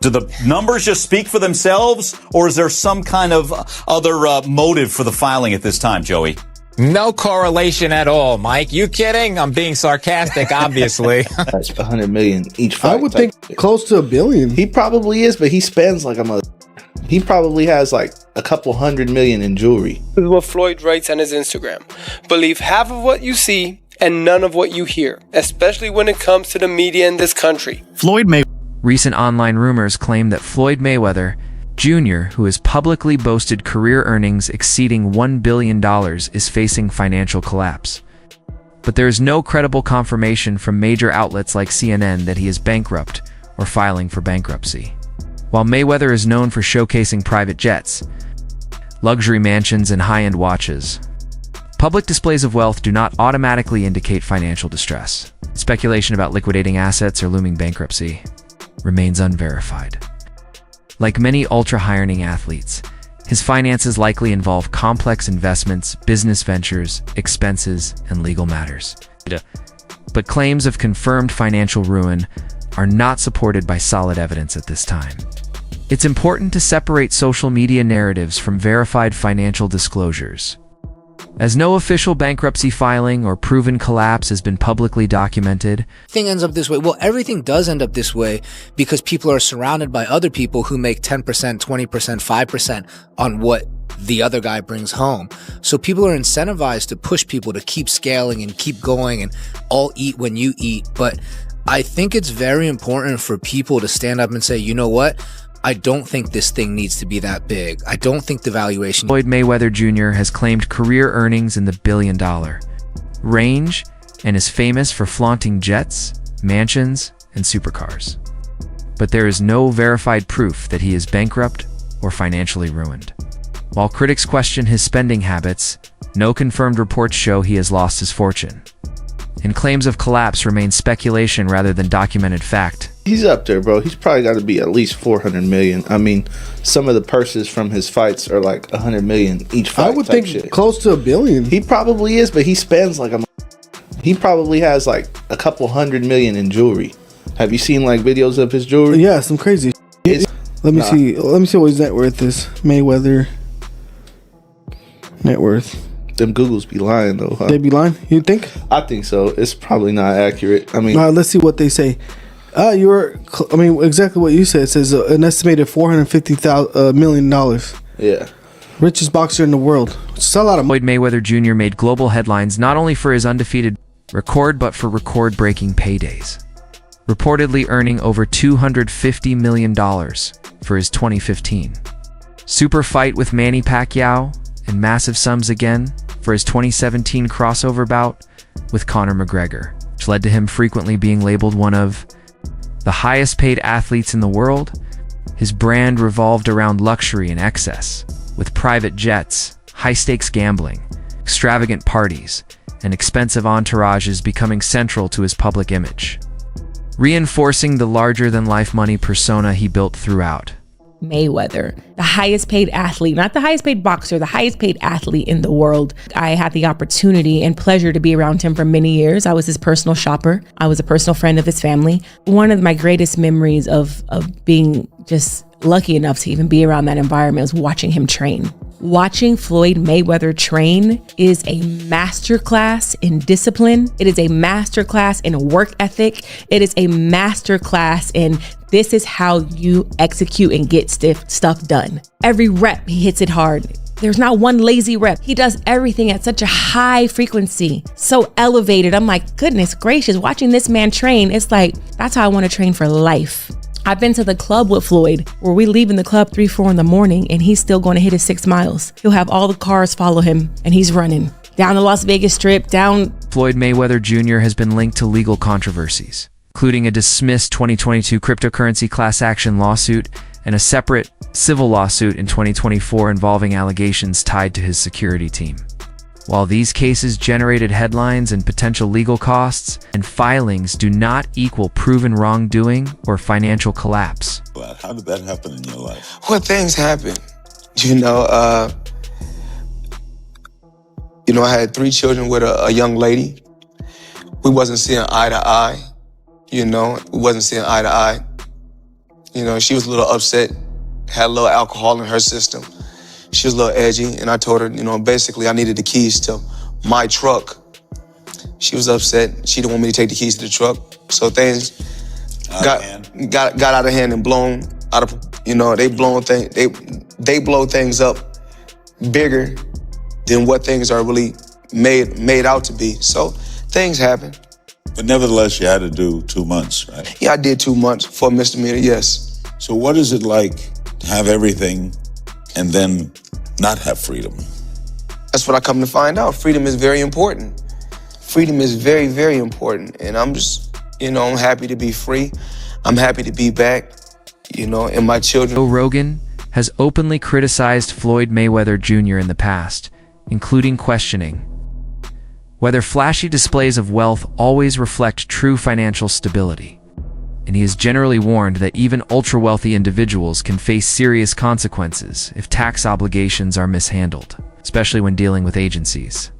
Do the numbers just speak for themselves, or is there some kind of other motive for the filing at this time, Joey? No correlation at all, Mike. You kidding? I'm being sarcastic, obviously. That's $100 million each fight. I would think close to $1 billion. He probably is, but he spends like a mother. He probably has like a couple $100 million in jewelry. This is what Floyd writes on his Instagram. Believe half of what you see and none of what you hear, especially when it comes to the media in this country. Floyd Mayweather. Recent online rumors claim that Floyd Mayweather Jr., who has publicly boasted career earnings exceeding $1 billion, is facing financial collapse. But there is no credible confirmation from major outlets like CNN that he is bankrupt or filing for bankruptcy. While Mayweather is known for showcasing private jets, luxury mansions, and high-end watches, public displays of wealth do not automatically indicate financial distress. Speculation about liquidating assets or looming bankruptcy remains unverified. Like many ultra-high-earning athletes, his finances likely involve complex investments, business ventures, expenses, and legal matters. But claims of confirmed financial ruin are not supported by solid evidence at this time. It's important to separate social media narratives from verified financial disclosures. As no official bankruptcy filing or proven collapse has been publicly documented, thing ends up this way. Well, everything does end up this way because people are surrounded by other people who make 10%, 20%, 5% on what the other guy brings home. So people are incentivized to push people to keep scaling and keep going and all eat when you eat. But I think it's very important for people to stand up and say, you know what? I don't think this thing needs to be that big. I don't think the valuation... Floyd Mayweather Jr. has claimed career earnings in the billion-dollar range and is famous for flaunting jets, mansions, and supercars. But there is no verified proof that he is bankrupt or financially ruined. While critics question his spending habits, no confirmed reports show he has lost his fortune. And claims of collapse remain speculation rather than documented fact. He's up there, bro. He's probably got to be at least $400 million. I mean, some of the purses from his fights are like $100 million each fight. I would think close to $1 billion. He probably is, but he spends like a. He probably has like a couple $100 million in jewelry. Have you seen like videos of his jewelry? Yeah, some crazy. Let me see. Let me see what his net worth is. Mayweather net worth. Them Googles be lying though, huh? They be lying? You think? I think so. It's probably not accurate. I mean, let's see what they say. Exactly what you said. It says an estimated $450 million. Yeah. Richest boxer in the world. It's a lot of Floyd Mayweather Jr. made global headlines not only for his undefeated record, but for record-breaking paydays. Reportedly earning over $250 million for his 2015 super fight with Manny Pacquiao, and massive sums again for his 2017 crossover bout with Conor McGregor, which led to him frequently being labeled one of the highest paid athletes in the world. His brand revolved around luxury and excess, with private jets, high-stakes gambling, extravagant parties, and expensive entourages becoming central to his public image, reinforcing the larger-than-life money persona he built throughout. Mayweather, the highest paid athlete, not the highest paid boxer, the highest paid athlete in the world. I had the opportunity and pleasure to be around him for many years. I was his personal shopper. I was a personal friend of his family. One of my greatest memories of being just lucky enough to even be around that environment was watching him train. Watching Floyd Mayweather train is a masterclass in discipline. It is a masterclass in work ethic. It is a masterclass in this is how you execute and get stuff done. Every rep, he hits it hard. There's not one lazy rep. He does everything at such a high frequency, so elevated. I'm like, goodness gracious, watching this man train, it's like, that's how I want to train for life. I've been to the club with Floyd where we leave in the club 3, 4 in the morning and he's still going to hit his 6 miles. He'll have all the cars follow him and he's running down the Las Vegas Strip, down. Floyd Mayweather Jr. has been linked to legal controversies, including a dismissed 2022 cryptocurrency class action lawsuit and a separate civil lawsuit in 2024 involving allegations tied to his security team. While these cases generated headlines and potential legal costs, and filings do not equal proven wrongdoing or financial collapse. How did that happen in your life? What things happen? I had 3 children with a young lady. We wasn't seeing eye to eye. We wasn't seeing eye to eye. You know, she was a little upset, had a little alcohol in her system. She was a little edgy, and I told her, you know, basically I needed the keys to my truck. She was upset. She didn't want me to take the keys to the truck. So things got out of hand and blown out of, you know, they blow things up bigger than what things are really made out to be. So things happen. But nevertheless, you had to do 2 months, right? Yeah, I did 2 months for a misdemeanor, yes. So what is it like to have everything and then not have freedom? That's what I come to find out. Freedom is very important. Freedom is very, very important. And I'm just, you know, I'm happy to be free. I'm happy to be back, you know, and my children. Joe Rogan has openly criticized Floyd Mayweather Jr. in the past, including questioning whether flashy displays of wealth always reflect true financial stability. And he has generally warned that even ultra-wealthy individuals can face serious consequences if tax obligations are mishandled, especially when dealing with agencies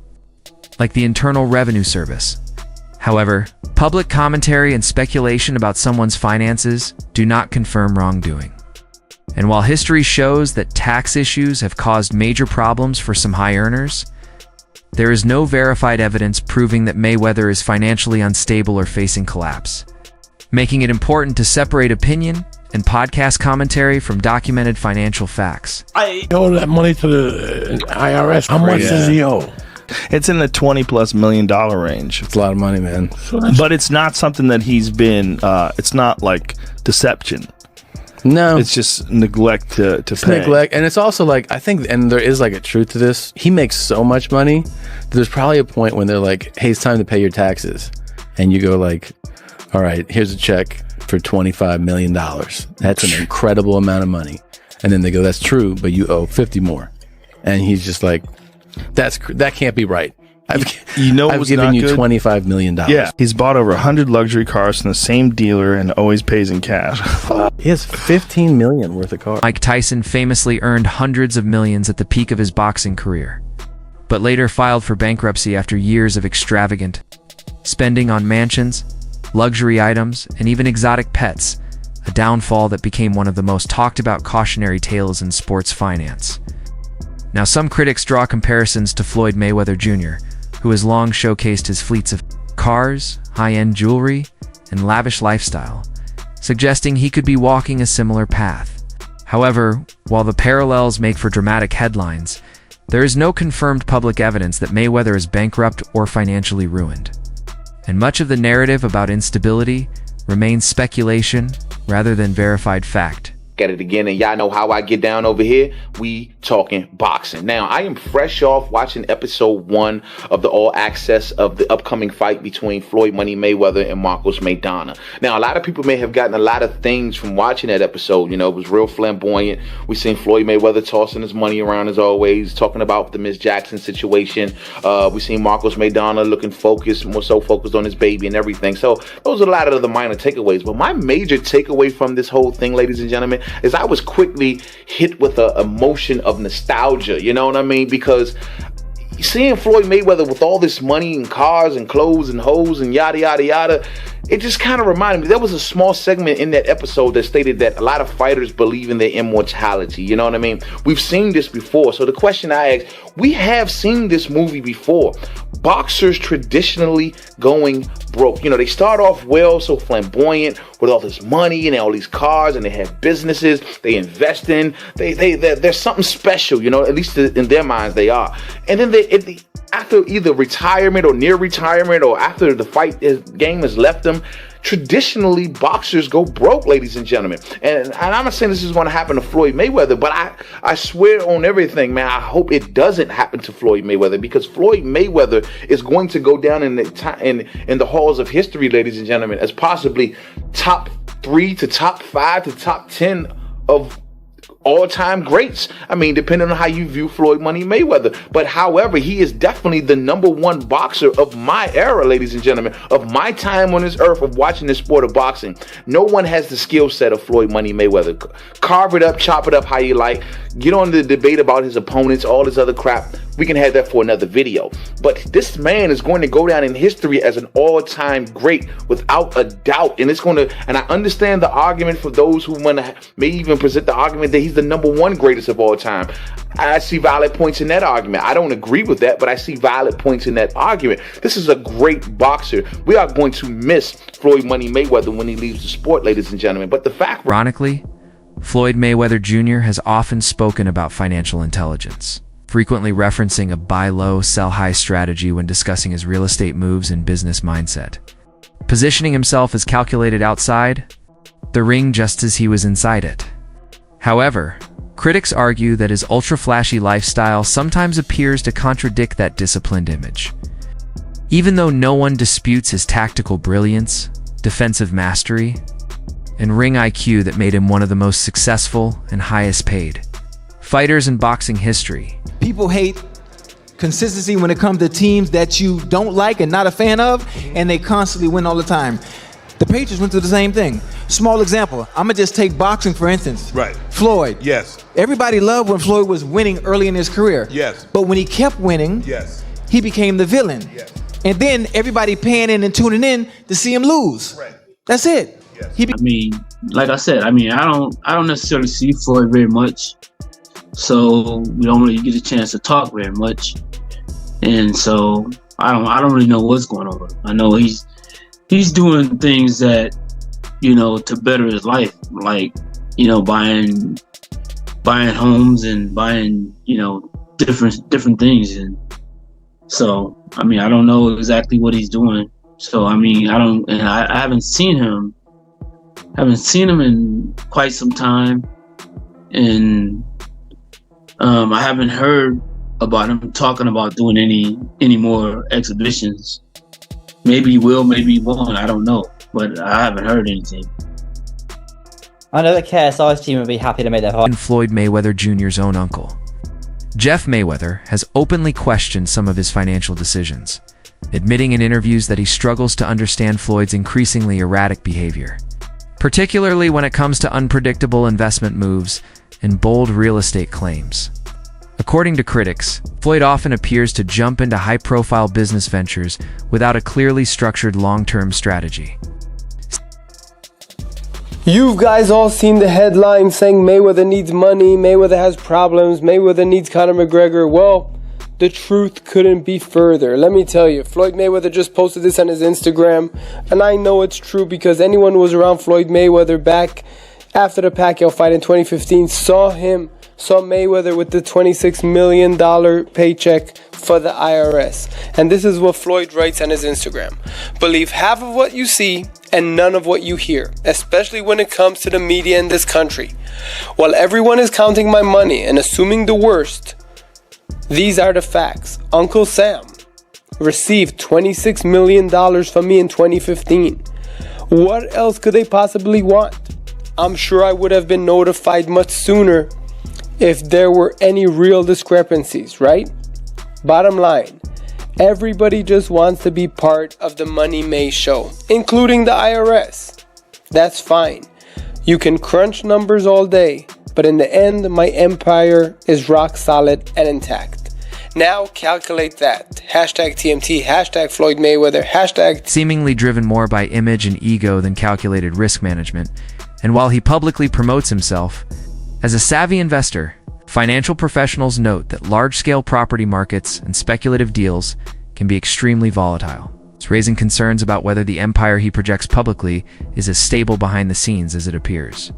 like the Internal Revenue Service. However, public commentary and speculation about someone's finances do not confirm wrongdoing. And while history shows that tax issues have caused major problems for some high earners, there is no verified evidence proving that Mayweather is financially unstable or facing collapse, making it important to separate opinion and podcast commentary from documented financial facts. I owe that money to the IRS. How much does he owe? It's in the $20+ million range. It's a lot of money, man. But it's not something that he's been, it's not like deception. No. It's just neglect to pay. Neglect. And it's also like, I think, and there is like a truth to this. He makes so much money that there's probably a point when they're like, hey, it's time to pay your taxes. And you go like, all right, here's a check for $25 million. That's an incredible amount of money. And then they go, that's true, but you owe 50 more. And he's just like, that can't be right. I've given you $25 million. Yeah, he's bought over 100 luxury cars from the same dealer and always pays in cash. He has $15 million worth of cars. Mike Tyson famously earned hundreds of millions at the peak of his boxing career, but later filed for bankruptcy after years of extravagant spending on mansions, luxury items, and even exotic pets, a downfall that became one of the most talked about cautionary tales in sports finance. Now, some critics draw comparisons to Floyd Mayweather Jr., who has long showcased his fleets of cars, high-end jewelry, and lavish lifestyle, suggesting he could be walking a similar path. However, while the parallels make for dramatic headlines, there is no confirmed public evidence that Mayweather is bankrupt or financially ruined. And much of the narrative about instability remains speculation rather than verified fact. At it again, and y'all know how I get down over here. We talking boxing. Now, I am fresh off watching episode 1 of the All Access of the upcoming fight between Floyd Money Mayweather and Marcos Maidana. Now, a lot of people may have gotten a lot of things from watching that episode. You know, it was real flamboyant. We seen Floyd Mayweather tossing his money around as always, talking about the Miss Jackson situation. We seen Marcos Maidana looking focused, more so focused on his baby and everything. So those are a lot of the minor takeaways. But my major takeaway from this whole thing, ladies and gentlemen, is I was quickly hit with a emotion of nostalgia, you know what I mean? Because seeing Floyd Mayweather with all this money and cars and clothes and hoes and yada, yada, yada, it just kind of reminded me. There was a small segment in that episode that stated that a lot of fighters believe in their immortality. You know what I mean? We've seen this before. So the question I ask, we have seen this movie before. Boxers traditionally going broke. You know, they start off well, so flamboyant with all this money and all these cars, and they have businesses they invest in. There's something special, you know, at least in their minds they are. And then after either retirement or near retirement or after the fight game has left them, traditionally boxers go broke, ladies and gentlemen. And I'm not saying this is going to happen to Floyd Mayweather, but I swear on everything, man, I hope it doesn't happen to Floyd Mayweather, because Floyd Mayweather is going to go down in the halls of history, ladies and gentlemen, as possibly top 3 to top 5 to top 10 of all-time greats. I mean, depending on how you view Floyd Money Mayweather. But however, he is definitely the #1 boxer of my era, ladies and gentlemen, of my time on this earth of watching this sport of boxing. No one has the skill set of Floyd Money Mayweather. Carve it up, chop it up how you like. Get on the debate about his opponents, all this other crap. We can have that for another video. But this man is going to go down in history as an all-time great without a doubt. And it's going to, and I understand the argument for those who may even present the argument that he's the #1 greatest of all time. I see valid points in that argument. I don't agree with that, but I see valid points in that argument. This is a great boxer. We are going to miss Floyd Money Mayweather when he leaves the sport, ladies and gentlemen. But the fact... Ironically, Floyd Mayweather Jr. has often spoken about financial intelligence, frequently referencing a buy low, sell high strategy when discussing his real estate moves and business mindset, positioning himself as calculated outside the ring just as he was inside it. However, critics argue that his ultra-flashy lifestyle sometimes appears to contradict that disciplined image. Even though no one disputes his tactical brilliance, defensive mastery, and ring IQ that made him one of the most successful and highest paid fighters in boxing history. People hate consistency when it comes to teams that you don't like and not a fan of, and they constantly win all the time. The Patriots went through the same thing. Small example, I'm gonna just take boxing for instance. Right. Floyd. Yes. Everybody loved when Floyd was winning early in his career. Yes. But when he kept winning, yes, he became the villain. Yes. And then everybody paying in and tuning in to see him lose. Right. That's it. Yes. I mean, like I said, I don't necessarily see Floyd very much. So we don't really get a chance to talk very much. And so I don't really know what's going on. I know he's doing things that, to better his life, like, buying homes and buying, different things. And so, I don't know exactly what he's doing. So, I haven't seen him in quite some time. And I haven't heard about him talking about doing any more exhibitions. Maybe he will, maybe he won't. I don't know, but I haven't heard anything. I know that KSI's team would be happy to make their fight. And Floyd Mayweather Jr.'s own uncle, Jeff Mayweather, has openly questioned some of his financial decisions, admitting in interviews that he struggles to understand Floyd's increasingly erratic behavior, particularly when it comes to unpredictable investment moves and bold real estate claims. According to critics, Floyd often appears to jump into high-profile business ventures without a clearly structured long-term strategy. You guys all seen the headline saying Mayweather needs money, Mayweather has problems, Mayweather needs Conor McGregor. Well, the truth couldn't be further. Let me tell you, Floyd Mayweather just posted this on his Instagram, and I know it's true because anyone who was around Floyd Mayweather back after the Pacquiao fight in 2015 saw Mayweather with the $26 million paycheck for the IRS. And this is what Floyd writes on his Instagram. Believe half of what you see and none of what you hear, especially when it comes to the media in this country. While everyone is counting my money and assuming the worst, these are the facts. Uncle Sam received $26 million from me in 2015. What else could they possibly want? I'm sure I would have been notified much sooner if there were any real discrepancies, right? Bottom line, everybody just wants to be part of the Money May show, including the IRS. That's fine. You can crunch numbers all day, but in the end, my empire is rock solid and intact. Now calculate that. #TMT, #Floyd Mayweather, Seemingly driven more by image and ego than calculated risk management. And while he publicly promotes himself as a savvy investor, financial professionals note that large-scale property markets and speculative deals can be extremely volatile. It's raising concerns about whether the empire he projects publicly is as stable behind the scenes as it appears.